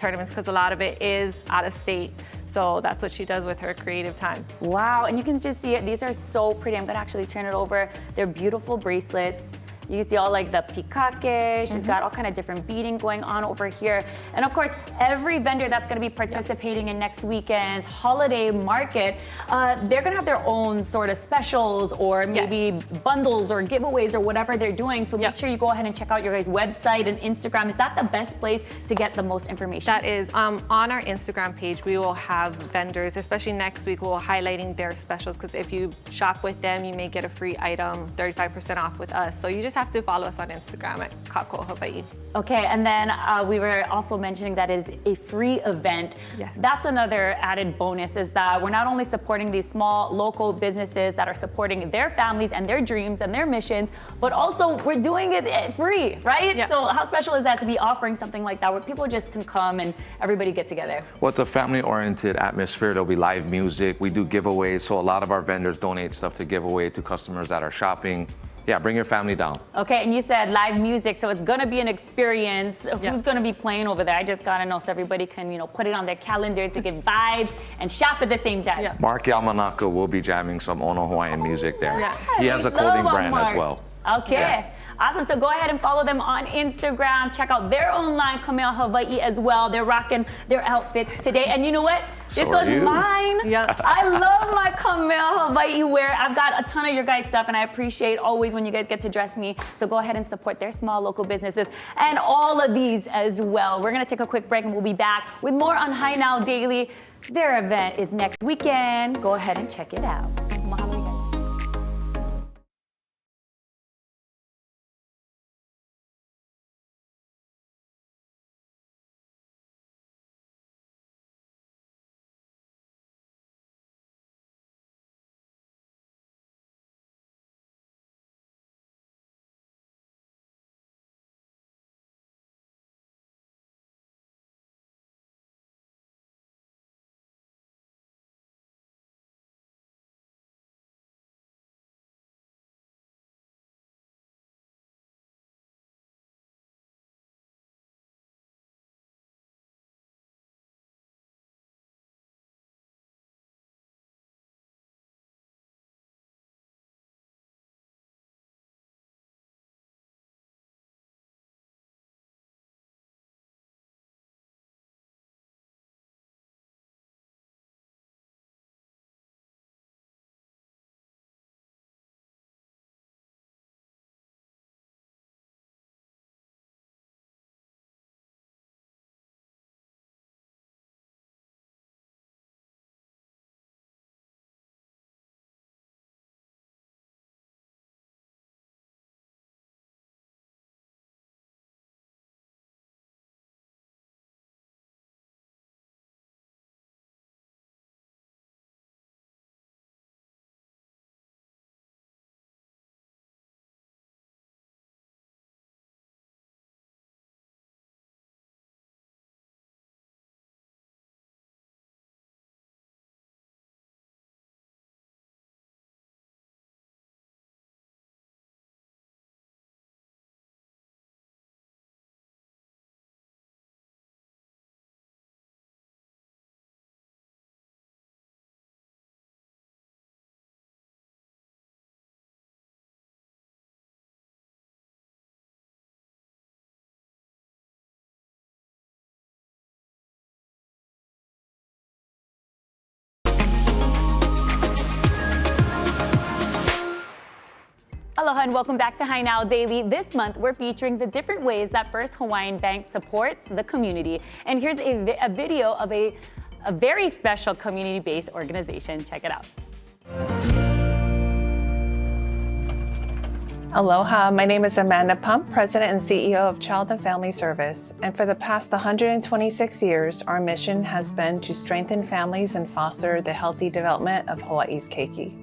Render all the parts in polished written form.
tournaments because a lot of it is out of state. So that's what she does with her creative time. Wow, and you can just see it. These are so pretty. I'm gonna actually turn it over. They're beautiful bracelets. You can see all like the pikake. She's got all kind of different beading going on over here. And of course, every vendor that's gonna be participating in next weekend's holiday market, they're gonna have their own sort of specials or maybe bundles or giveaways or whatever they're doing. So make sure you go ahead and check out your guys' website and Instagram. Is that the best place to get the most information? That is, on our Instagram page, we will have vendors, especially next week, we'll highlighting their specials because if you shop with them, you may get a free item, 35% off with us. So you just have to follow us on Instagram at Kako Hawaii. Okay, and then we were also mentioning that it is a free event. Yes. That's another added bonus, is that we're not only supporting these small local businesses that are supporting their families and their dreams and their missions, but also we're doing it free, right? Yeah. So how special is that to be offering something like that where people just can come and everybody get together? Well, it's a family-oriented atmosphere. There'll be live music. We do giveaways, so a lot of our vendors donate stuff to give away to customers that are shopping. Yeah, bring your family down. Okay, and you said live music, so it's gonna be an experience. Yeah. Who's gonna be playing over there? I just gotta know so everybody can, you know, put it on their calendars, they can vibe and shop at the same time. Yeah. Mark Yamanaka will be jamming some Ono Hawaiian music there. Yeah. He has a We love clothing our brand Mark. as well. Okay. Yeah. Awesome, so go ahead and follow them on Instagram. Check out their own line, Kamea Hawaii as well. They're rocking their outfits today. And you know what? This So was are you. mine. Yeah. I love my Kamea Hawaii wear. I've got a ton of your guys' stuff and I appreciate always when you guys get to dress me. So go ahead and support their small local businesses and all of these as well. We're gonna take a quick break and we'll be back with more on High Now Daily. Their event is next weekend. Go ahead and check it out. Mahalo, you guys. Aloha and welcome back to High Now Daily. This month, we're featuring the different ways that First Hawaiian Bank supports the community. And here's a video of a very special community-based organization. Check it out. Aloha, my name is Amanda Pump, President and CEO of Child and Family Service. And for the past 126 years, our mission has been to strengthen families and foster the healthy development of Hawaii's keiki.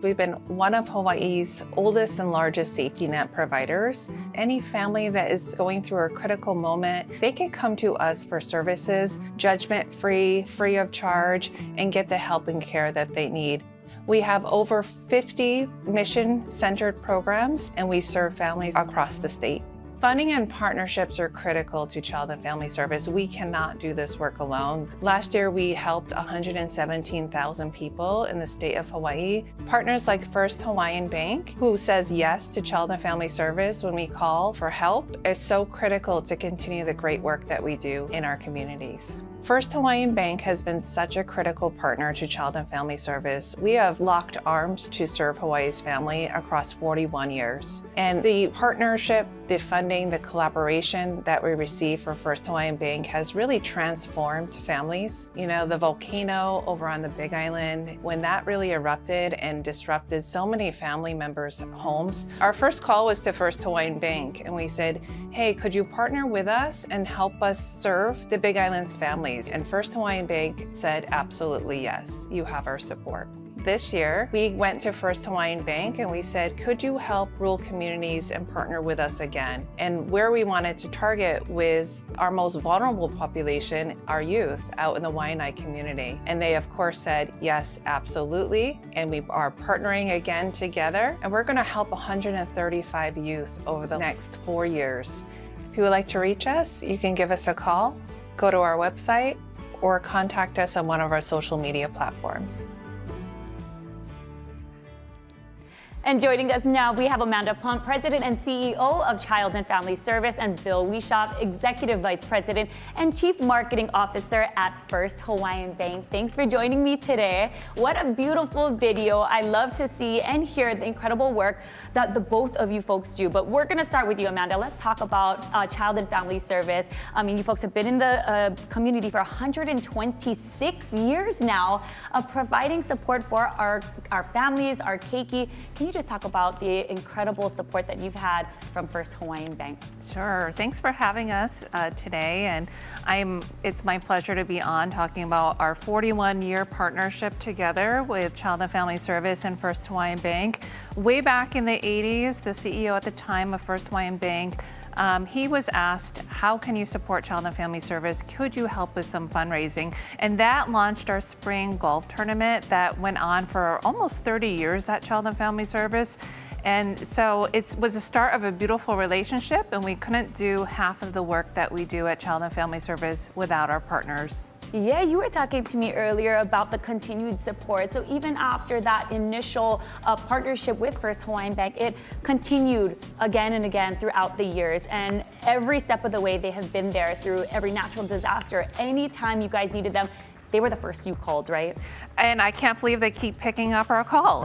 We've been one of Hawaii's oldest and largest safety net providers. Any family that is going through a critical moment, they can come to us for services, judgment-free, free of charge, and get the help and care that they need. We have over 50 mission-centered programs, and we serve families across the state. Funding and partnerships are critical to Child and Family Service. We cannot do this work alone. Last year, we helped 117,000 people in the state of Hawaii. Partners like First Hawaiian Bank, who says yes to Child and Family Service when we call for help, is so critical to continue the great work that we do in our communities. First Hawaiian Bank has been such a critical partner to Child and Family Service. We have locked arms to serve Hawaii's family across 41 years. And the partnership, the funding, the collaboration that we receive from First Hawaiian Bank has really transformed families. You know, the volcano over on the Big Island, when that really erupted and disrupted so many family members' homes, our first call was to First Hawaiian Bank, and we said, hey, could you partner with us and help us serve the Big Island's families? And First Hawaiian Bank said, absolutely yes, you have our support. This year, we went to First Hawaiian Bank and we said, could you help rural communities and partner with us again? And where we wanted to target was our most vulnerable population, our youth out in the Waianae community. And they of course said, yes, absolutely. And we are partnering again together. And we're gonna help 135 youth over the next 4 years. If you would like to reach us, you can give us a call, go to our website, or contact us on one of our social media platforms. And joining us now, we have Amanda Pump, President and CEO of Child and Family Service, and Bill Weishaupt, Executive Vice President and Chief Marketing Officer at First Hawaiian Bank. Thanks for joining me today. What a beautiful video. I love to see and hear the incredible work that the both of you folks do. But we're gonna start with you, Amanda. Let's talk about Child and Family Service. I mean, you folks have been in the community for 126 years now, providing support for our families, our keiki. Can you just talk about the incredible support that you've had from First Hawaiian Bank? Sure. Thanks for having us today, and it's my pleasure to be on talking about our 41-year partnership together with Child and Family Service and First Hawaiian Bank. Way back in the 80s, the CEO at the time of First Hawaiian Bank, he was asked, how can you support Child and Family Service? Could you help with some fundraising? And that launched our spring golf tournament that went on for almost 30 years at Child and Family Service. And so it was the start of a beautiful relationship, and we couldn't do half of the work that we do at Child and Family Service without our partners. Yeah, you were talking to me earlier about the continued support. So even after that initial partnership with First Hawaiian Bank, it continued again and again throughout the years. And every step of the way, they have been there through every natural disaster. Anytime you guys needed them, they were the first you called, right? And I can't believe they keep picking up our call.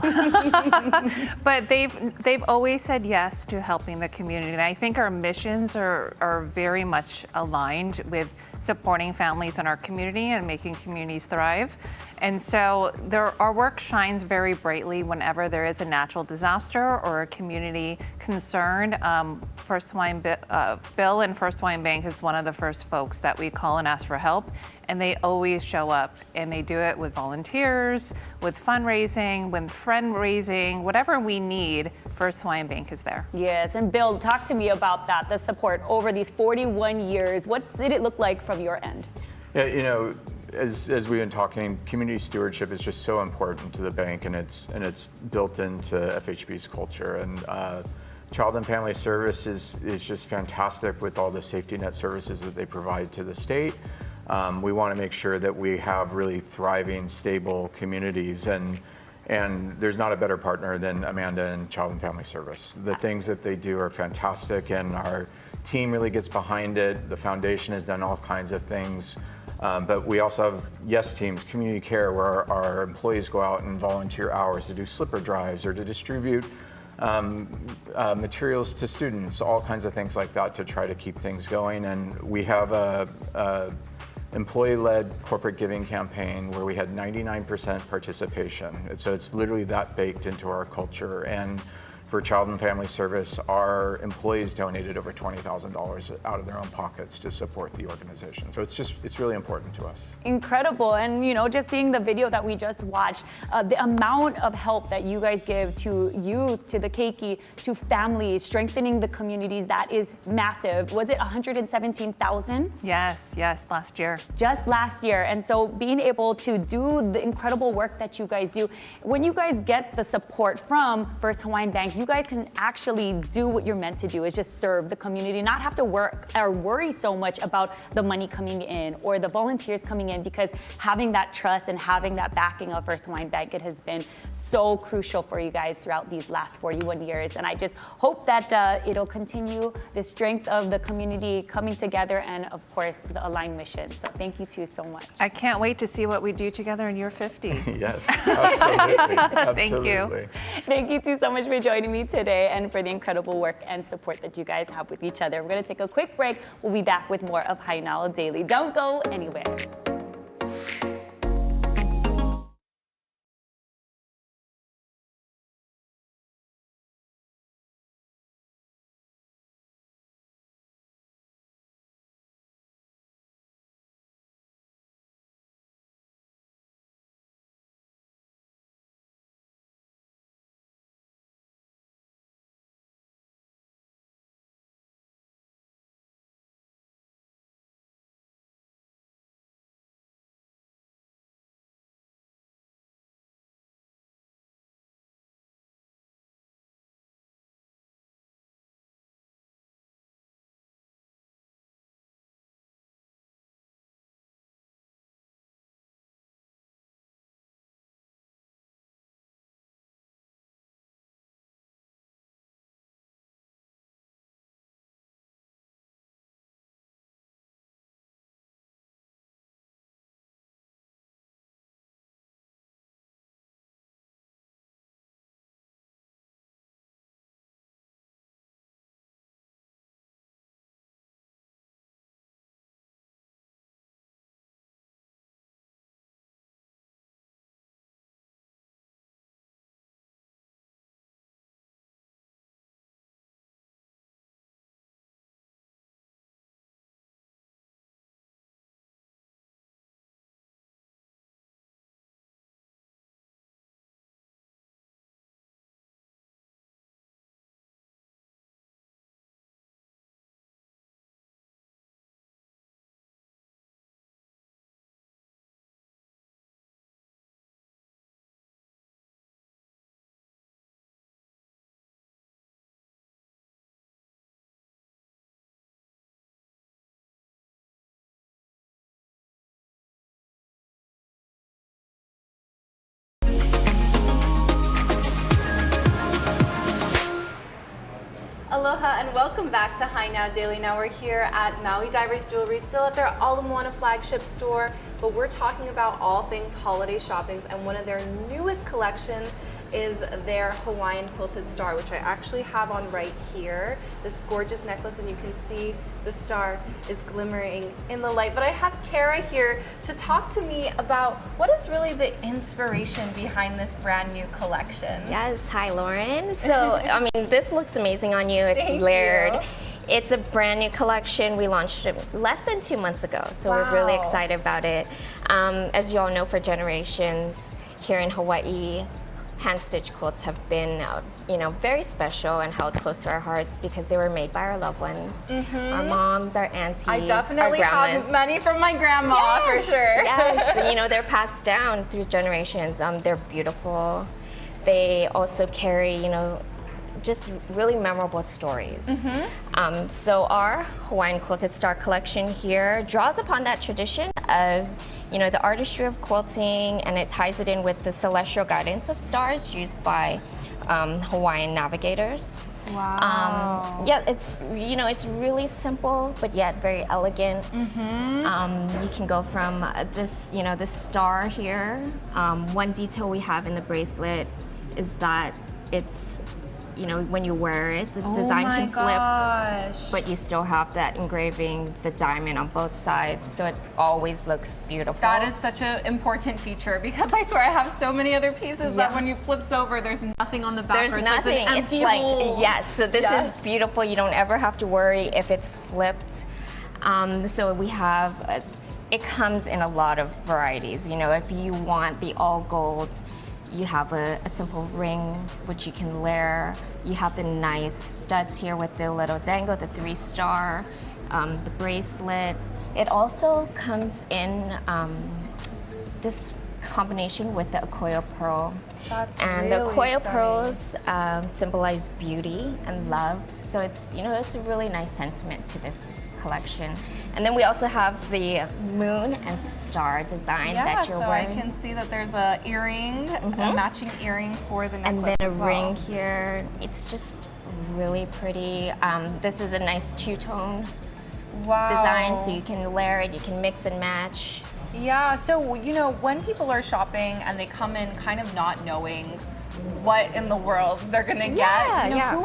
But they've always said yes to helping the community. And I think our missions are very much aligned with supporting families in our community and making communities thrive. And so our work shines very brightly whenever there is a natural disaster or a community concern. First Hawaiian Bill and First Hawaiian Bank is one of the first folks that we call and ask for help. And they always show up, and they do it with volunteers, with fundraising, with friend raising, whatever we need. First Hawaiian Bank is there. Yes, and Bill, talk to me about that, the support over these 41 years. What did it look like from your end? Yeah, you know, as we've been talking, community stewardship is just so important to the bank, and it's built into FHB's culture. And Child and Family Service is just fantastic with all the safety net services that they provide to the state. We want to make sure that we have really thriving, stable communities, and there's not a better partner than Amanda and Child and Family Service. The things that they do are fantastic, and our team really gets behind it. The foundation has done all kinds of things. But we also have yes teams, community care, where our employees go out and volunteer hours to do slipper drives or to distribute materials to students, all kinds of things like that to try to keep things going. And we have a employee-led corporate giving campaign where we had 99% participation. So it's literally that baked into our culture. And for Child and Family Service, our employees donated over $20,000 out of their own pockets to support the organization. So it's really important to us. Incredible. And you know, just seeing the video that we just watched, the amount of help that you guys give to youth, to the keiki, to families, strengthening the communities, that is massive. Was it 117,000? Yes, last year. Just last year. And so being able to do the incredible work that you guys do, when you guys get the support from First Hawaiian Bank, you guys can actually do what you're meant to do, is just serve the community, not have to work or worry so much about the money coming in or the volunteers coming in, because having that trust and having that backing of First Hawaiian Bank, it has been so crucial for you guys throughout these last 41 years. And I just hope that it'll continue the strength of the community coming together and, of course, the aligned mission. So thank you two so much. I can't wait to see what we do together in your 50. Yes, absolutely. Thank you. Absolutely. Thank you two so much for joining me today and for the incredible work and support that you guys have with each other. We're going to take a quick break. We'll be back with more of Hilo Daily. Don't go anywhere. Aloha and welcome back to Hi Now Daily. Now we're here at Maui Divers Jewelry, still at their Ala Moana flagship store, but we're talking about all things holiday shoppings, and one of their newest collection is their Hawaiian Quilted Star, which I actually have on right here. This gorgeous necklace, and you can see the star is glimmering in the light. But I have Kara here to talk to me about what is really the inspiration behind this brand new collection. Yes, hi Lauren. So, I mean, this looks amazing on you. It's Thank layered. you. It's a brand new collection. We launched it less than 2 months ago, so we're really Wow. excited about it. As you all know, for generations here in Hawaii, hand-stitched quilts have been, very special and held close to our hearts because they were made by our loved ones, our moms, our aunties, I our definitely grandmas. have many from my grandma for sure. Yes, they're passed down through generations. They're beautiful. They also carry, just really memorable stories. So our Hawaiian Quilted Star collection here draws upon that tradition of, the artistry of quilting, and it ties it in with the celestial guidance of stars used by Hawaiian navigators. Wow. It's it's really simple but yet very elegant. You can go from this star here. One detail we have in the bracelet is that it's when you wear it, the design can flip, but you still have that engraving, the diamond on both sides, so it always looks beautiful. That is such an important feature, because I swear I have so many other pieces that when you flips over, there's nothing on the back. There's or nothing. Like an It's empty like, hole. yes, so this Yes. is beautiful. You don't ever have to worry if it's flipped. So we have, it comes in a lot of varieties. If you want the all gold, you have a simple ring, which you can layer. You have the nice studs here with the little dangle, the 3-star, the bracelet. It also comes in this combination with the Akoya pearl. That's And the really Akoya stunning. pearls symbolize beauty and love. So it's, it's a really nice sentiment to this collection. And then we also have the moon and star design that you're so wearing. I can see that there's a earring, a matching earring for the And necklace then a as well. ring here. It's just really pretty. This is a nice two-tone Wow. design, so you can layer it, you can mix and match. Yeah, so when people are shopping and they come in kind of not knowing what in the world they're gonna Yeah, get, yeah.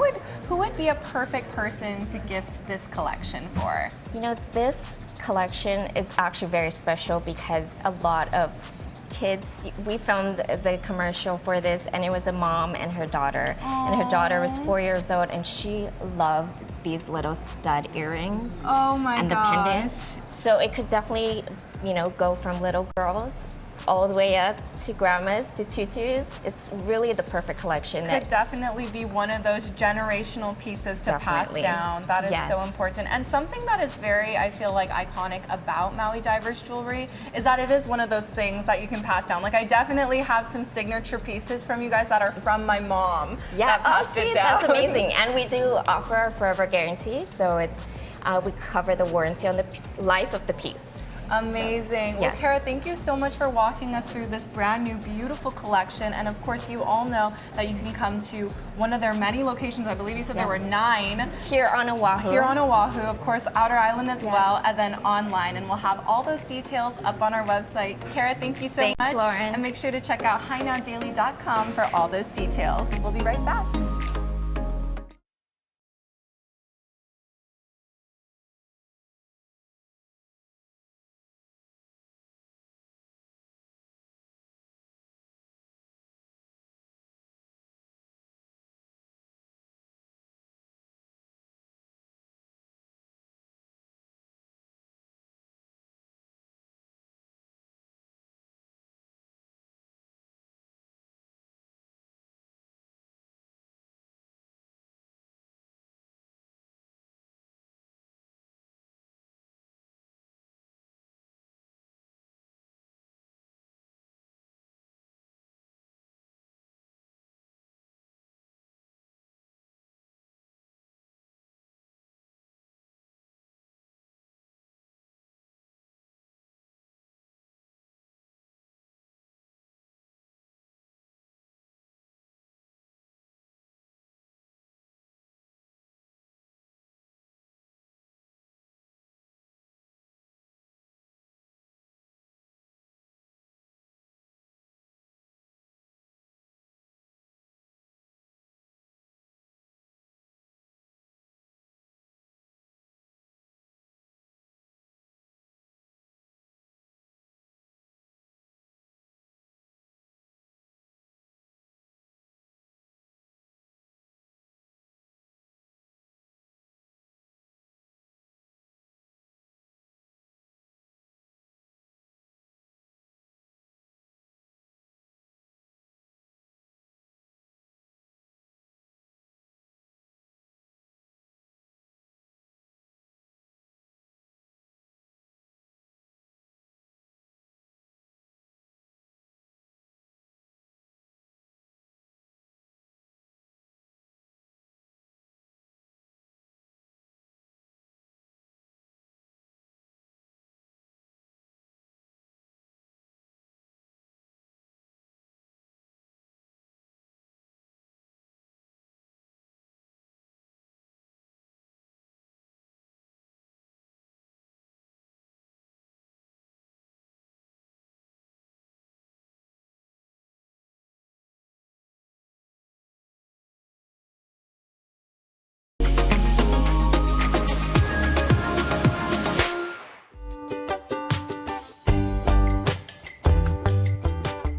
who would be a perfect person to gift this collection for? This collection is actually very special because a lot of kids, we filmed the commercial for this, and it was a mom and her daughter. And her daughter was 4 years old, and she loved these little stud earrings. Oh my and the pendant. So it could definitely, go from little girls all the way up to grandmas to tutus. It's really the perfect collection. Could definitely be one of those generational pieces to Definitely. pass down. That is Yes. so important. And something that is very, I feel like, iconic about Maui Divers jewelry is that it is one of those things that you can pass down. Like, I definitely have some signature pieces from you guys that are from my mom. Yeah, that passed it down. that's amazing. And we do offer a forever guarantee, so it's we cover the warranty on the life of the piece. Amazing. Well, yes. Kara, thank you so much for walking us through this brand new, beautiful collection. And of course, you all know that you can come to one of their many locations. I believe you said there were 9. Here on Oahu. Here on Oahu, of course, Outer Island as Yes. well, and then online. And we'll have all those details up on our website. Kara, thank you so Thanks, much. Lauren. And make sure to check out HiNowDaily.com for all those details. We'll be right back.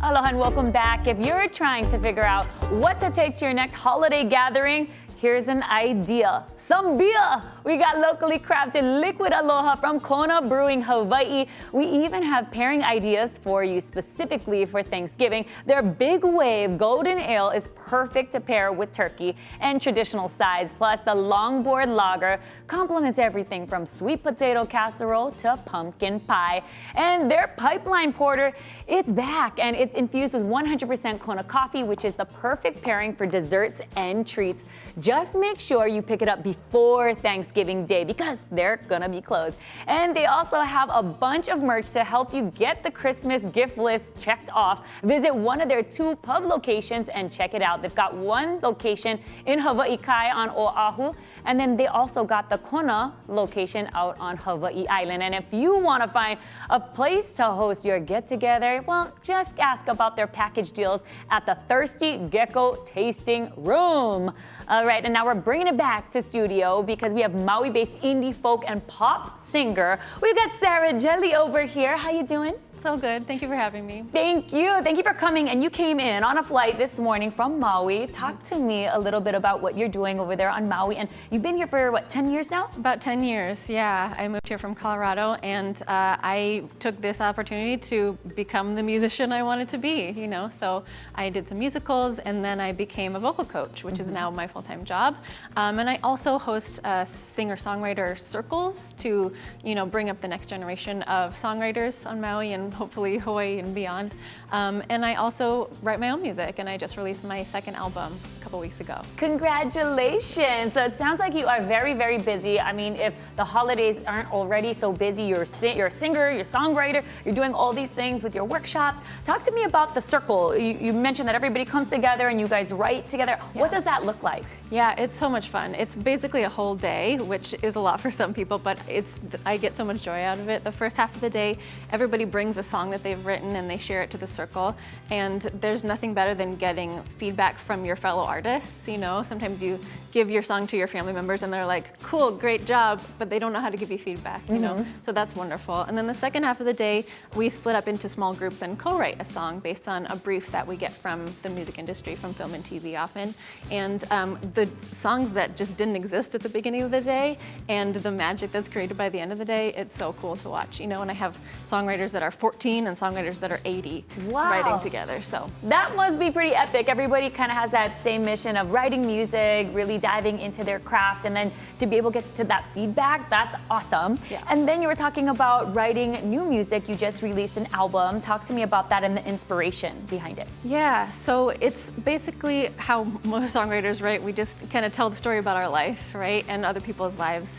Aloha and welcome back. If you're trying to figure out what to take to your next holiday gathering, here's an idea. Some beer! We got locally crafted liquid aloha from Kona Brewing, Hawaii. We even have pairing ideas for you specifically for Thanksgiving. Their Big Wave Golden Ale is perfect to pair with turkey and traditional sides. Plus, the Longboard Lager complements everything from sweet potato casserole to pumpkin pie. And their Pipeline Porter, it's back and it's infused with 100% Kona coffee, which is the perfect pairing for desserts and treats. Just make sure you pick it up before Thanksgiving Day because they're gonna be closed. And they also have a bunch of merch to help you get the Christmas gift list checked off. Visit one of their 2 pub locations and check it out. They've got one location in Hawaii Kai on Oahu, and then they also got the Kona location out on Hawaii Island. And if you want to find a place to host your get-together, well, just ask about their package deals at the Thirsty Gecko Tasting Room. All right, and now we're bringing it back to studio because we have Maui-based indie folk and pop singer. We've got Sara Jelley over here. How you doing? So good. Thank you for having me. Thank you. Thank you for coming. And you came in on a flight this morning from Maui. Talk to me a little bit about what you're doing over there on Maui. And you've been here for, what, 10 years now? About 10 years, yeah. I moved here from Colorado, and I took this opportunity to become the musician I wanted to be, you know. So I did some musicals, and then I became a vocal coach, which is now my full-time job. And I also host singer-songwriter circles to, you know, bring up the next generation of songwriters on Maui and hopefully Hawaii and beyond. And I also write my own music, and I just released my second album a couple weeks ago. Congratulations. So it sounds like you are very, very busy. I mean, if the holidays aren't already so busy, you're a singer, you're a songwriter, you're doing all these things with your workshops. Talk to me about the circle. You mentioned that everybody comes together and you guys write together. Yeah. What does that look like? Yeah, it's so much fun. It's basically a whole day, which is a lot for some people, but I get so much joy out of it. The first half of the day, everybody brings a song that they've written and they share it to the circle. And there's nothing better than getting feedback from your fellow artists. You know, sometimes you give your song to your family members and they're like, cool, great job, but they don't know how to give you feedback, you know? So that's wonderful. And then the second half of the day, we split up into small groups and co-write a song based on a brief that we get from the music industry, from film and TV often. And the songs that just didn't exist at the beginning of the day and the magic that's created by the end of the day, it's so cool to watch, you know? And I have songwriters that are 14 and songwriters that are 80 writing together, so. That must be pretty epic. Everybody kind of has that same mission of writing music, really diving into their craft, and then to be able to get to that feedback, that's awesome. Yeah. And then you were talking about writing new music. You just released an album. Talk to me about that and the inspiration behind it. Yeah, so it's basically how most songwriters write. We just kind of tell the story about our life, right, and other people's lives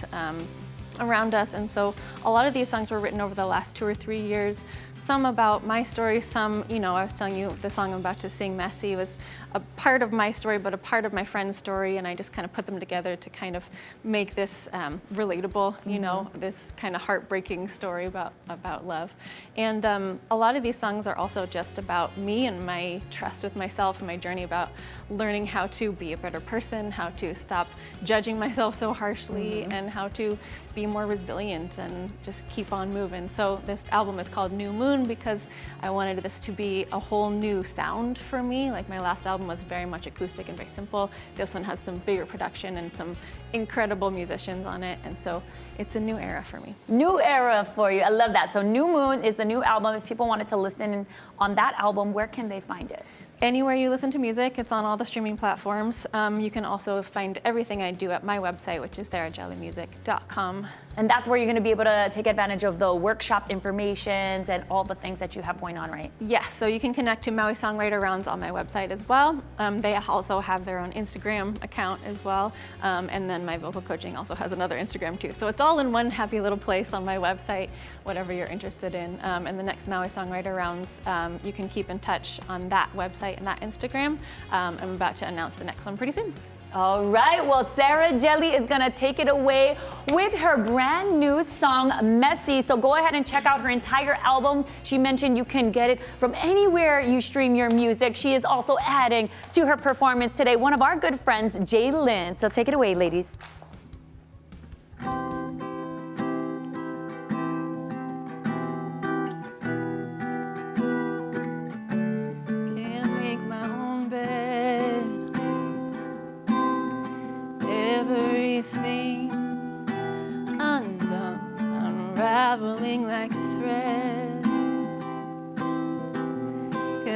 around us. And so a lot of these songs were written over the last 2 or 3 years. Some about my story, some, you know, I was telling you the song I'm about to sing, Messy, was a part of my story, but a part of my friend's story, and I just kind of put them together to kind of make this relatable, you know, this kind of heartbreaking story about love. And a lot of these songs are also just about me and my trust with myself and my journey about learning how to be a better person, how to stop judging myself so harshly, and how to be more resilient and just keep on moving. So this album is called New Moon because I wanted this to be a whole new sound for me. Like my last album was very much acoustic and very simple. This one has some bigger production and some incredible musicians on it, and so it's a new era for me. New era for you. I love that. So New Moon is the new album. If people wanted to listen on that album, where can they find it? Anywhere you listen to music, it's on all the streaming platforms. You can also find everything I do at my website, which is sarajelleymusic.com. And that's where you're going to be able to take advantage of the workshop informations and all the things that you have going on, right? Yes, so you can connect to Maui Songwriter Rounds on my website as well. They also have their own Instagram account as well. And then my vocal coaching also has another Instagram too. So it's all in one happy little place on my website, whatever you're interested in. And the next Maui Songwriter Rounds, you can keep in touch on that website and that Instagram. I'm about to announce the next one pretty soon. All right, well, Sara Jelley is gonna take it away with her brand new song, Messy. So go ahead and check out her entire album. She mentioned you can get it from anywhere you stream your music. She is also adding to her performance today one of our good friends, Jaylyn. So take it away, ladies.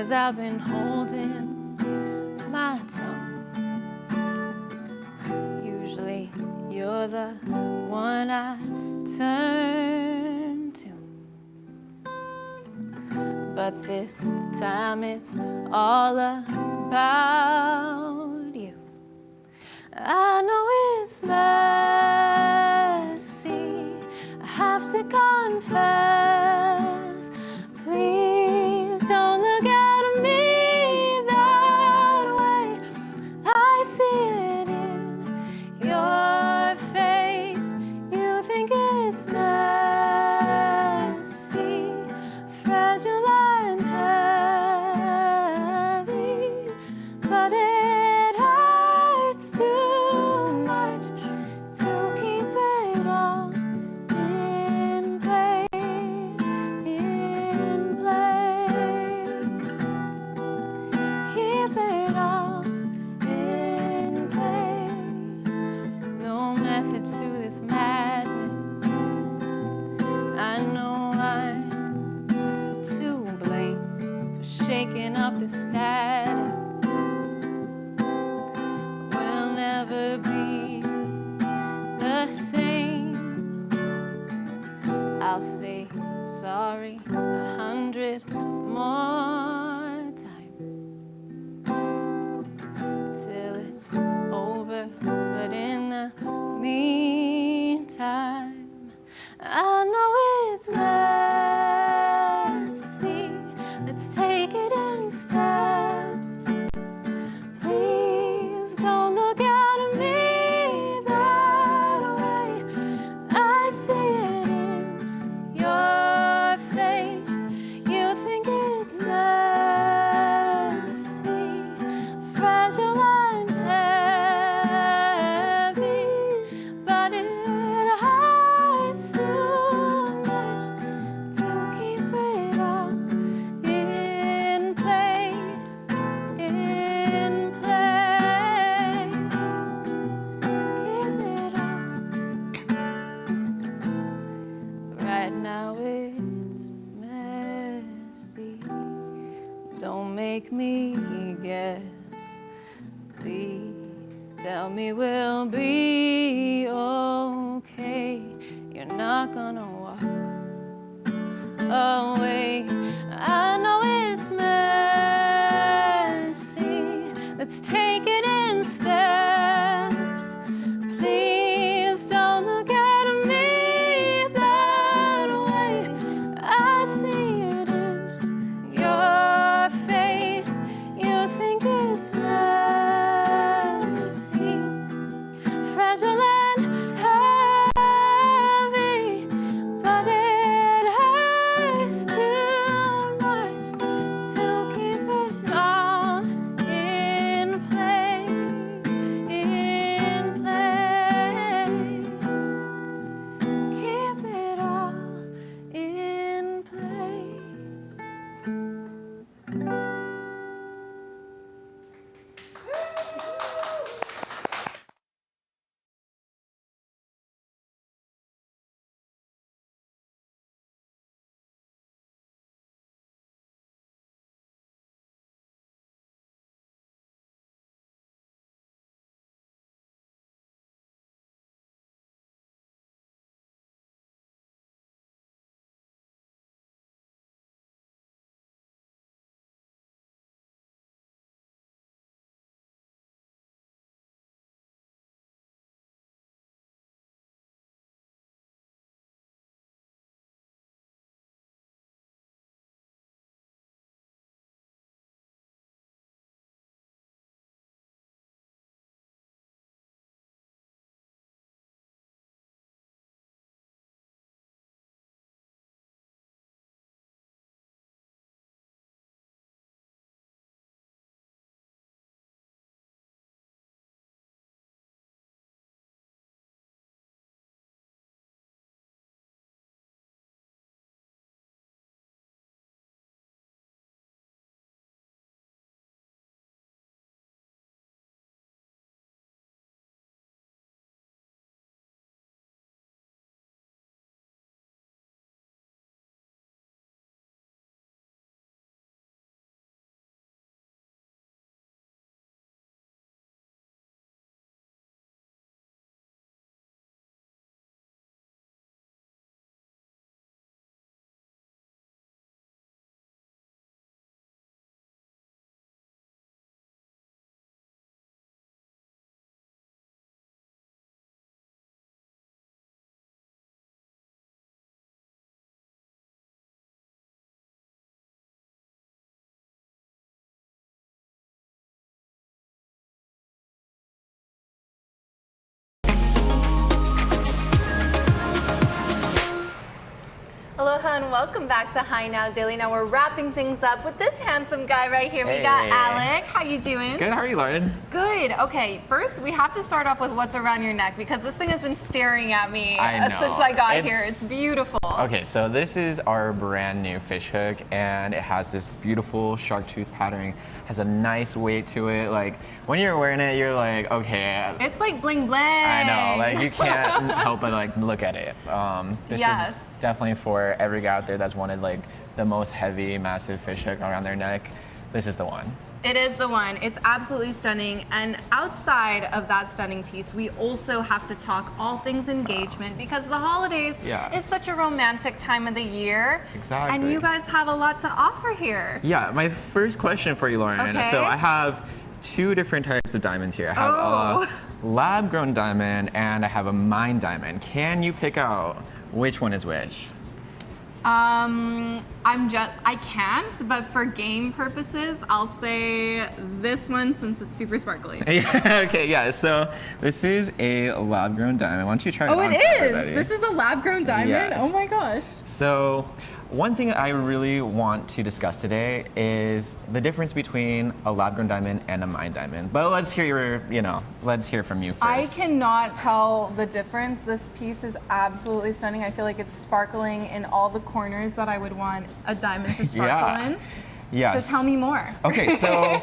'cause I've been holding my tongue. Usually you're the one I turn to, but this time it's all about you. I know it's messy, I have to confess. Please don't look at me that way. I see it in your face. You think it's messy, fragile and heavy, but it hurts too much to keep it all in place, Keep it all in place. No method to this madness. I know I'm to blame for shaking up the status. We'll never be the same. I'll say sorry 100 more times till it's over. But in the meantime, I know it's messy. Let's take it in steps. Please don't look at me that way. I see it in your face. You think it's messy, fragile and heavy, but it hurts too much to keep it all in place, Keep it all. Right now it's messy. Don't make me guess. Please tell me we'll be okay. You're not gonna walk away. I know it's messy. Let's take it in steps. Please don't look at me that way. I see it in your face. You think it's messy, fragile and heavy, but it hurts too Aloha and welcome back to Hi Now Daily. Now we're wrapping things up with this handsome guy right here. We got Alec. How you doing? Good, how are you, Lauren? Good. Okay, first we have to start off with what's around your neck because this thing has been staring at me I know. since I got here. It's beautiful. Okay, so this is our brand new fish hook, and it has this beautiful shark tooth pattern. Has a nice weight to it. Like when you're wearing it, you're like, okay. It's like bling bling. I know, like you can't help but like look at it. This is definitely for every guy out there that's wanted like the most heavy, massive fish hook around their neck. This is the one. It is the one. It's absolutely stunning. And outside of that stunning piece, we also have to talk all things engagement because the holidays is such a romantic time of the year. Exactly. And you guys have a lot to offer here. Yeah, my first question for you, Lauren. Okay. So I have two different types of diamonds here. I have a lab-grown diamond and I have a mine diamond. Can you pick out which one is which? I can't, but for game purposes, I'll say this one since it's super sparkly. Okay, yeah, so this is a lab-grown diamond. Why don't you try it on? Oh, it for is? everybody? This is a lab-grown diamond? Yes. Oh my gosh. So one thing I really want to discuss today is the difference between a lab-grown diamond and a mine diamond. But let's hear let's hear from you first. I cannot tell the difference. This piece is absolutely stunning. I feel like it's sparkling in all the corners that I would want a diamond to sparkle in. Yes. So tell me more. Okay, so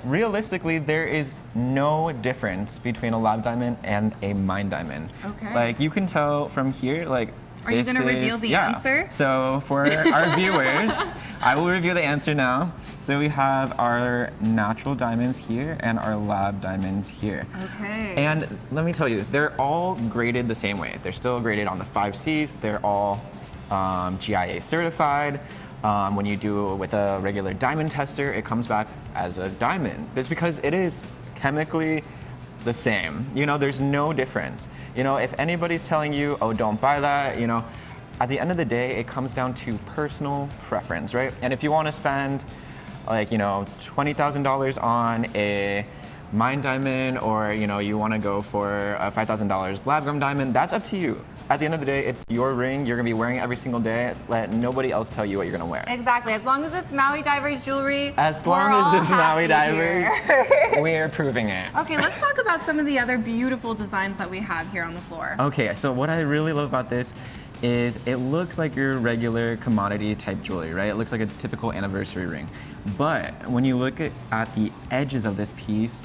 realistically, there is no difference between a lab diamond and a mine diamond. Okay. Like you can tell from here, like Are you going to reveal the answer? So for our viewers, I will reveal the answer now. So we have our natural diamonds here and our lab diamonds here. Okay. And let me tell you, they're all graded the same way. They're still graded on the 5 Cs. They're all GIA certified. When you do it with a regular diamond tester, it comes back as a diamond. It's because it is chemically the same. You know, there's no difference. You know, if anybody's telling you, oh, don't buy that, you know, at the end of the day, it comes down to personal preference, right? And if you want to spend like, you know, $20,000 on a mine diamond, or, you know, you want to go for a $5,000 lab-grown diamond, that's up to you. At the end of the day, it's your ring. You're going to be wearing it every single day. Let nobody else tell you what you're going to wear. Exactly. As long as it's Maui Divers jewelry. As long as it's Maui Divers, we're proving it. Okay, let's talk about some of the other beautiful designs that we have here on the floor. Okay, so what I really love about this is it looks like your regular commodity type jewelry, right? It looks like a typical anniversary ring. But when you look at the edges of this piece,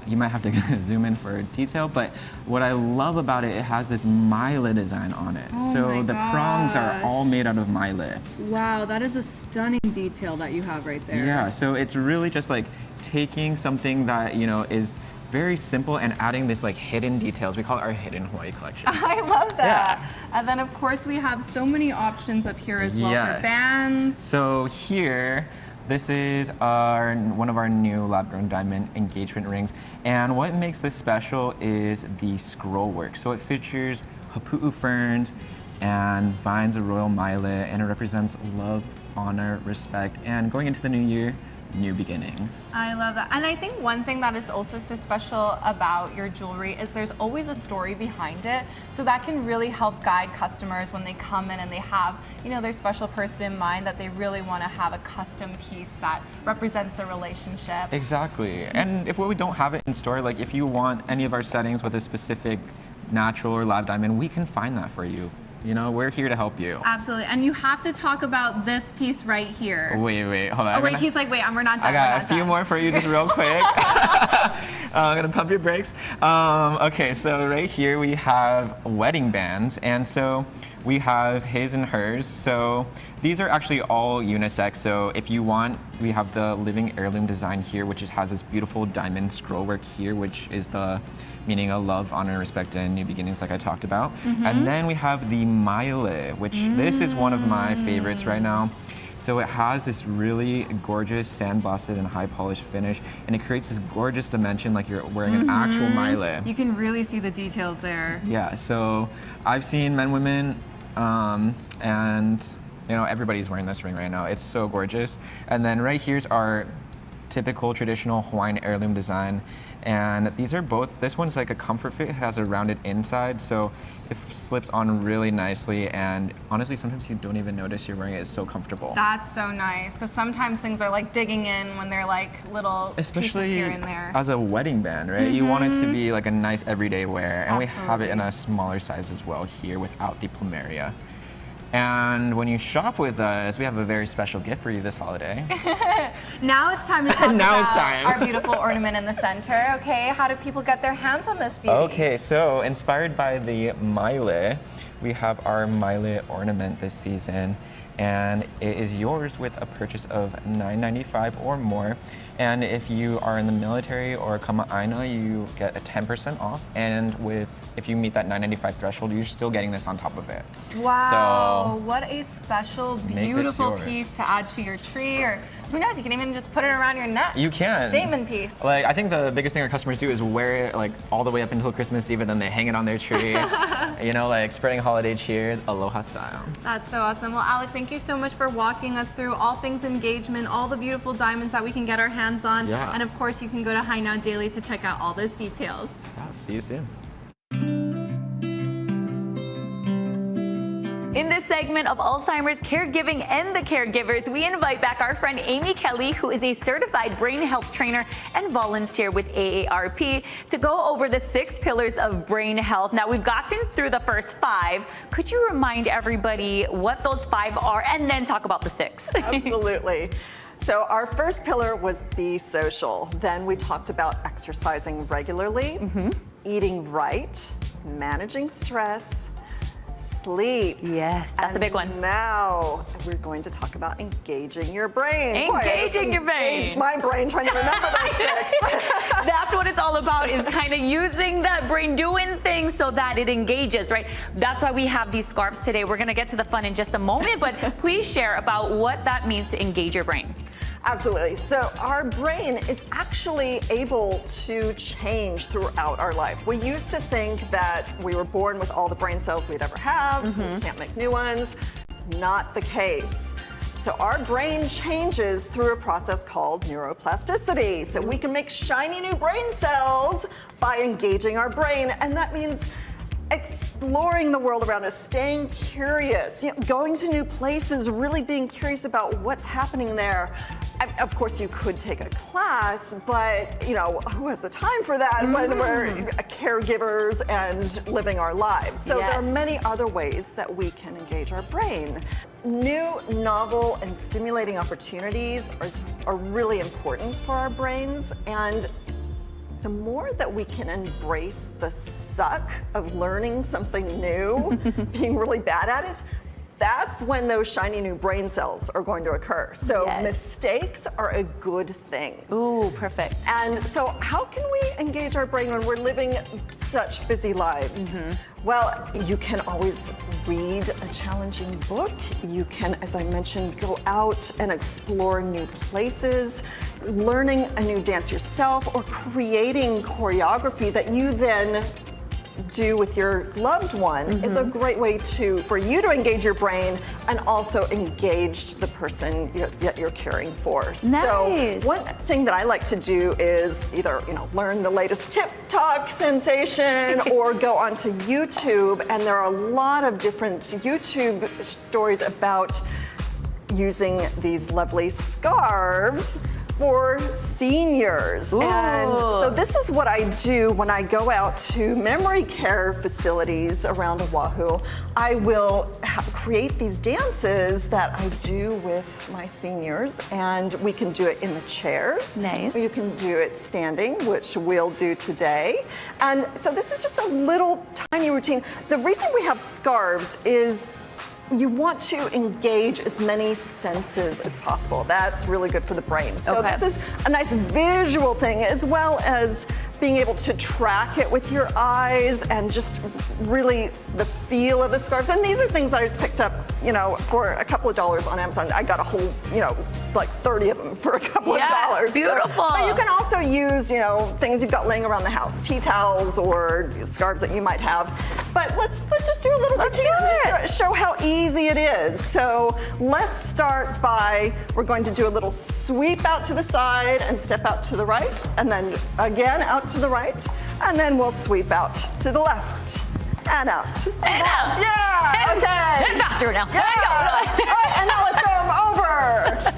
you might have to zoom in for detail, but what I love about it, it has this Mila design on it. Oh so the prongs are all made out of Mila. Wow, that is a stunning detail that you have right there. Yeah, so it's really just like taking something that, you know, is very simple and adding this like hidden details. We call it our hidden Hawaii collection. I love that. Yeah. And then of course we have so many options up here as well for bands. So here, this is one of our new lab-grown diamond engagement rings. And what makes this special is the scroll work. So it features hapu'u ferns and vines of royal Mila, and it represents love, honor, respect, and going into the new year, new beginnings. I love that. And I think one thing that is also so special about your jewelry is there's always a story behind it. So that can really help guide customers when they come in and they have, you know, their special person in mind that they really want to have a custom piece that represents the relationship. Exactly. And if we don't have it in store, like if you want any of our settings with a specific natural or lab diamond, we can find that for you. You know, we're here to help you. Absolutely. And you have to talk about this piece right here. Wait, hold on. Oh, wait, he's like, wait, we're not done. I got a few more for you just real quick. I'm gonna pump your brakes. Okay, so right here we have wedding bands, and so we have his and hers. So these are actually all unisex. So if you want, we have the living heirloom design here, which has this beautiful diamond scroll work here, which is the meaning of love, honor, respect, and new beginnings, like I talked about. And then we have the Mila, which this is one of my favorites right now. So it has this really gorgeous sandblasted and high polished finish, and it creates this gorgeous dimension like you're wearing an actual Mila. You can really see the details there. Yeah, so I've seen men, women, and you know, everybody's wearing this ring right now. It's so gorgeous. And then right here's our typical traditional Hawaiian heirloom design. And these are both, this one's like a comfort fit, it has a rounded inside, so it slips on really nicely, and honestly, sometimes you don't even notice you're wearing it. It's so comfortable. That's so nice, because sometimes things are like digging in when they're like little Especially pieces here and there. as a wedding band, right? You want it to be like a nice everyday wear, and we have it in a smaller size as well here without the plumeria. And when you shop with us, we have a very special gift for you this holiday. Now it's time to talk Now it's about time. our beautiful ornament in the center. Okay, how do people get their hands on this beauty? Okay, so inspired by the maile, we have our maile ornament this season, and it is yours with a purchase of $9.95 or more. And if you are in the military or kama'aina, you get a 10% off. And if you meet that $9.95 threshold, you're still getting this on top of it. Wow, So what a special, make this beautiful yours. piece to add to your tree, or who knows, you can even just put it around your neck. You can. Statement piece. Like, I think the biggest thing our customers do is wear it like all the way up until Christmas Eve, and then they hang it on their tree. You know, like spreading holiday cheer, aloha style. That's so awesome. Well, Alec, thank you so much for walking us through all things engagement, all the beautiful diamonds that we can get our hands on. Yeah. And of course, you can go to High Now Daily to check out all those details. Yeah, see you soon. In this segment of Alzheimer's Caregiving and the Caregivers, we invite back our friend Amy Kelly, who is a certified brain health trainer and volunteer with AARP, to go over the 6 pillars of brain health. Now, we've gotten through the first 5. Could you remind everybody what those 5 are and then talk about the 6th? Absolutely. So our first pillar was be social. Then we talked about exercising regularly, eating right, managing stress, sleep. Yes, that's a big one. Now we're going to talk about engaging your brain. Boy, I just Engaging your brain. engaged my brain trying to remember those 6. That's what it's all about, is kind of using that brain, doing things so that it engages, right? That's why we have these scarves today. We're going to get to the fun in just a moment, but please share about what that means to engage your brain. Absolutely. So our brain is actually able to change throughout our life. We used to think that we were born with all the brain cells we'd ever have. We can't make new ones. Not the case. So our brain changes through a process called neuroplasticity. So we can make shiny new brain cells by engaging our brain, and that means exploring the world around us, staying curious, going to new places, really being curious about what's happening there. Of course, you could take a class, but who has the time for that when we're caregivers and living our lives? So there are many other ways that we can engage our brain. New, novel, and stimulating opportunities are really important for our brains, and the more that we can embrace the suck of learning something new, being really bad at it, that's when those shiny new brain cells are going to occur. So mistakes are a good thing. Ooh, perfect. And so how can we engage our brain when we're living such busy lives? Well, you can always read a challenging book. You can, as I mentioned, go out and explore new places, learning a new dance yourself, or creating choreography that you then do with your loved one is a great way for you to engage your brain and also engage the person that you're caring for. Nice. So one thing that I like to do is either learn the latest TikTok sensation or go onto YouTube, and there are a lot of different YouTube stories about using these lovely scarves for seniors. Ooh. And so this is what I do when I go out to memory care facilities around Oahu. I will create these dances that I do with my seniors, and we can do it in the chairs. Nice. You can do it standing, which we'll do today. And so this is just a little tiny routine. The reason we have scarves is you want to engage as many senses as possible. That's really good for the brain. So this is a nice visual thing, as well as being able to track it with your eyes and just really the feel of the scarves. And these are things that I just picked up, you know, for a couple of dollars on Amazon. I got a whole, you know, like 30 of them for a couple of dollars. Beautiful. But you can also use, you know, things you've got laying around the house, tea towels or scarves that you might have. But let's just do a little routine and show how easy it is. So let's start by, we're going to do a little sweep out to the side and step out to the right, and then again out to the right, and then we'll sweep out to the left. And out. And out. Yeah, okay. And faster now. Yeah. All right, and now let's go over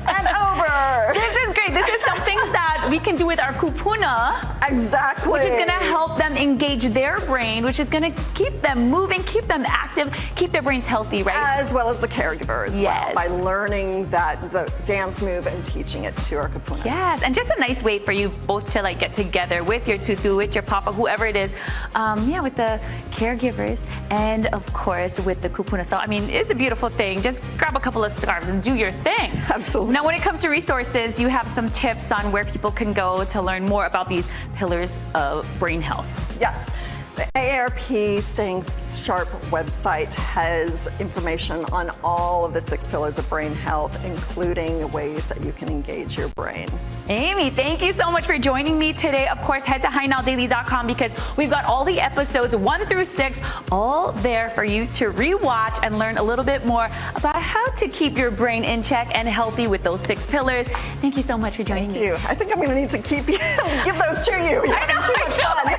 and over. This is great. This is something that we can do with our kupuna. Exactly. Which is going to help them engage their brain, which is going to keep them moving, keep them active, keep their brains healthy, right? As well as the caregiver as well, by learning the dance move and teaching it to our kupuna. Yes, and just a nice way for you both to like get together with your tutu, with your papa, whoever it is, with the caregivers, and of course with the kupuna. So I mean, it's a beautiful thing. Just grab a couple of scarves and do your thing. Absolutely. Now, when it comes to resources, you have some tips on where people can go to learn more about these pillars of brain health. Yes. The AARP Staying Sharp website has information on all of the 6 pillars of brain health, including ways that you can engage your brain. Amy, thank you so much for joining me today. Of course, head to HiNowDaily.com because we've got all the episodes 1 through 6 all there for you to rewatch and learn a little bit more about how to keep your brain in check and healthy with those 6 pillars. Thank you so much for joining me. Thank you. I think I'm going to need to give those to you. You're having too much fun.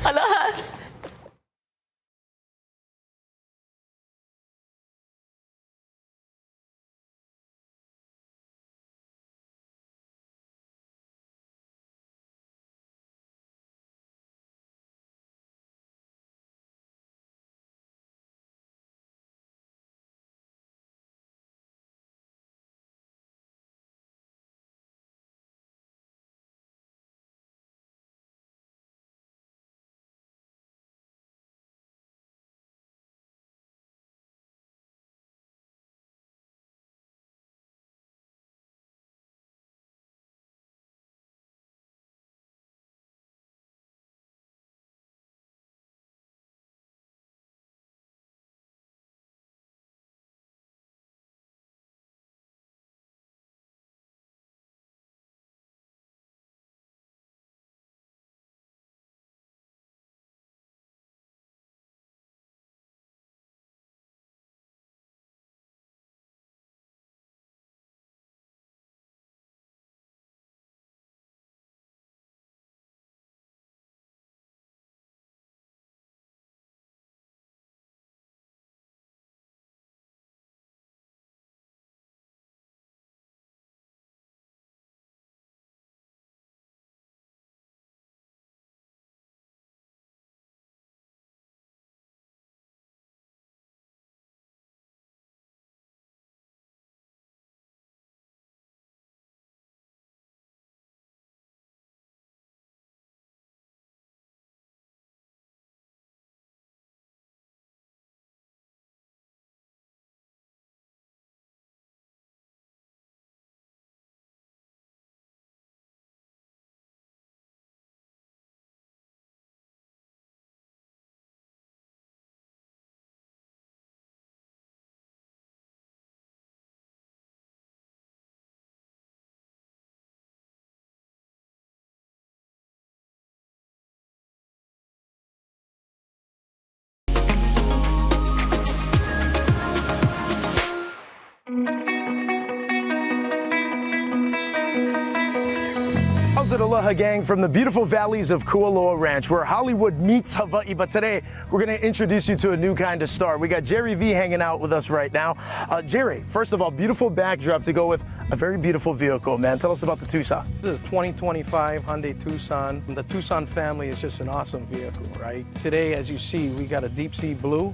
Aloha. How's it, Aloha gang, from the beautiful valleys of Kualoa Ranch, where Hollywood meets Hawaii. But today, we're going to introduce you to a new kind of star. We got Jerry V hanging out with us right now. Jerry, first of all, beautiful backdrop to go with a very beautiful vehicle, man. Tell us about the Tucson. This is a 2025 Hyundai Tucson. The Tucson family is just an awesome vehicle, right? Today, as you see, we got a deep sea blue.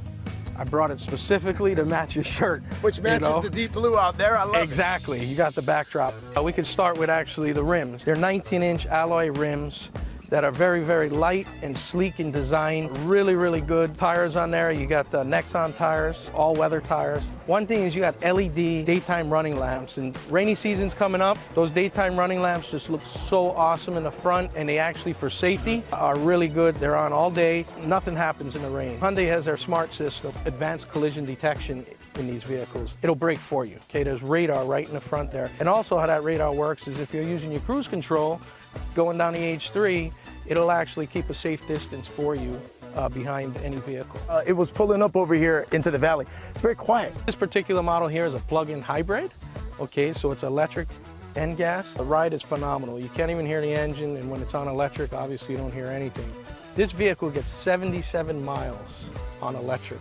I brought it specifically to match your shirt. Which matches the deep blue out there. I love it. Exactly. You got the backdrop. We can start with actually the rims. They're 19-inch alloy rims. that are very, very light and sleek in design. Really, really good tires on there. You got the Nexon tires, all-weather tires. One thing is you got LED daytime running lamps, and rainy season's coming up. Those daytime running lamps just look so awesome in the front, and they actually, for safety, are really good. They're on all day. Nothing happens in the rain. Hyundai has their smart system, advanced collision detection in these vehicles. It'll brake for you. Okay, there's radar right in the front there. And also how that radar works is if you're using your cruise control, going down the H3, it'll actually keep a safe distance for you behind any vehicle. It was pulling up over here into the valley. It's very quiet. This particular model here is a plug-in hybrid. Okay, so it's electric and gas. The ride is phenomenal. You can't even hear the engine, and when it's on electric, obviously you don't hear anything. This vehicle gets 77 miles on electric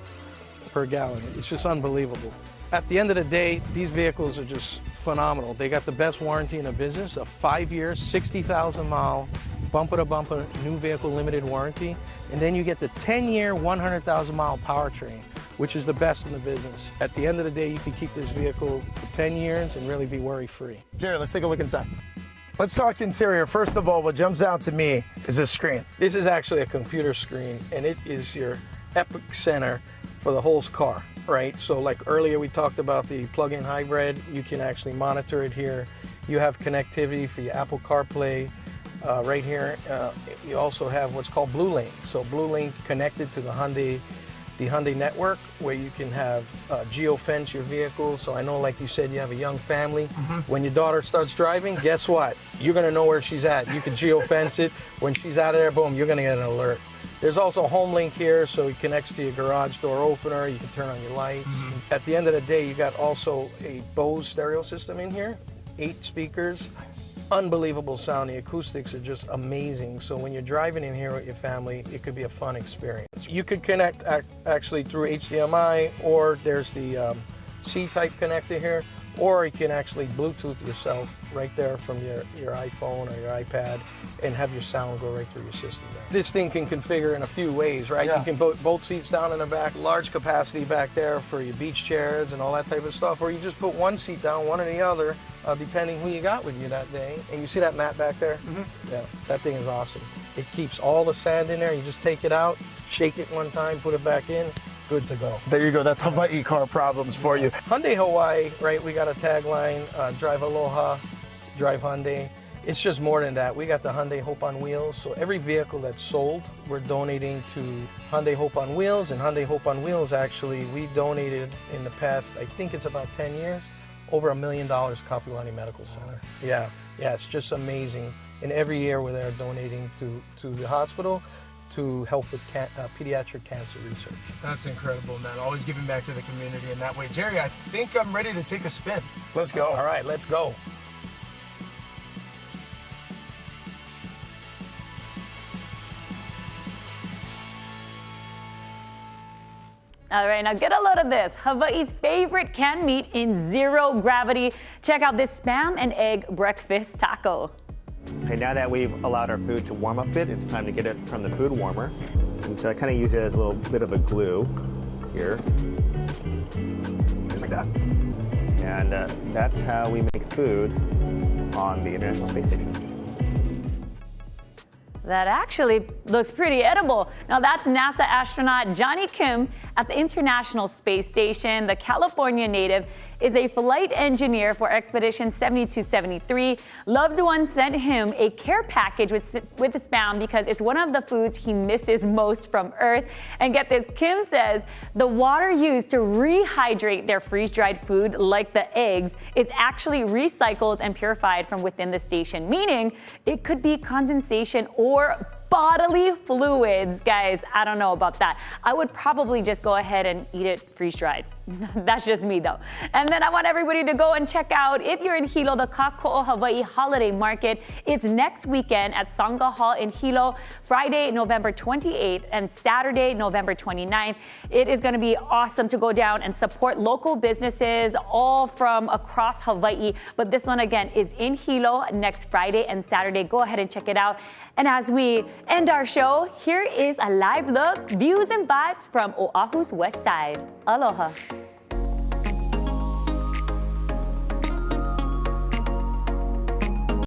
per gallon. It's just unbelievable. At the end of the day, these vehicles are just phenomenal. They got the best warranty in the business, a 5-year, 60,000 mile, bumper-to-bumper new vehicle limited warranty. And then you get the 10-year, 100,000 mile powertrain, which is the best in the business. At the end of the day, you can keep this vehicle for 10 years and really be worry-free. Jerry, let's take a look inside. Let's talk interior. First of all, what jumps out to me is this screen. This is actually a computer screen, and it is your epic center for the whole car, right? So like earlier we talked about the plug-in hybrid. You can actually monitor it here. You have connectivity for your Apple CarPlay right here. You also have what's called Blue Link. So Blue Link connected to the Hyundai network, where you can have geofence your vehicle. So I know, like you said, you have a young family. When your daughter starts driving, guess what? You're gonna know where she's at. You can geofence it. When she's out of there, boom, you're gonna get an alert. There's also Home Link here, so it connects to your garage door opener. You can turn on your lights. At the end of the day, you got also a Bose stereo system in here, 8 speakers. Unbelievable sound. The acoustics are just amazing. So when you're driving in here with your family, it could be a fun experience. You could connect actually through HDMI, or there's the C-type connector here, or you can actually Bluetooth yourself right there from your iPhone or your iPad and have your sound go right through your system there. This thing can configure in a few ways, right? Yeah. You can put both seats down in the back, large capacity back there for your beach chairs and all that type of stuff, or you just put one seat down, one or the other, depending who you got with you that day. And you see that mat back there? Yeah, that thing is awesome. It keeps all the sand in there. You just take it out, shake it one time, put it back in, good to go. There you go. That's Hawaii car problems for you. Hyundai Hawaii, right? We got a tagline, drive Aloha, drive Hyundai. It's just more than that. We got the Hyundai Hope on Wheels. So every vehicle that's sold, we're donating to Hyundai Hope on Wheels. And Hyundai Hope on Wheels, actually, we donated in the past, I think it's about 10 years, over $1 million to Kapiolani Medical Center. Yeah, it's just amazing. And every year we're there donating to the hospital to help with pediatric cancer research. That's incredible, man. Always giving back to the community in that way. Jerry, I think I'm ready to take a spin. Let's go. All right, let's go. All right, now get a load of this. Hawaii's favorite canned meat in zero gravity. Check out this Spam and Egg Breakfast Taco. Okay, now that we've allowed our food to warm up a bit, it's time to get it from the food warmer. And so I kind of use it as a little bit of a glue here, just like that. And that's how we make food on the International Space Station. That actually looks pretty edible. Now that's NASA astronaut Johnny Kim at the International Space Station. The California native is a flight engineer for Expedition 7273. Loved ones sent him a care package with the Spam because it's one of the foods he misses most from Earth. And get this, Kim says the water used to rehydrate their freeze-dried food, like the eggs, is actually recycled and purified from within the station, meaning it could be condensation or bodily fluids. Guys, I don't know about that. I would probably just go ahead and eat it freeze-dried. That's just me though. And then I want everybody to go and check out, if you're in Hilo, the Kako'o Hawaii Holiday Market. It's next weekend at Sangha Hall in Hilo, Friday, November 28th and Saturday, November 29th. It is going to be awesome to go down and support local businesses all from across Hawaii. But this one again is in Hilo next Friday and Saturday. Go ahead and check it out. And as we end our show, here is a live look, views and vibes from Oahu's west side. Aloha.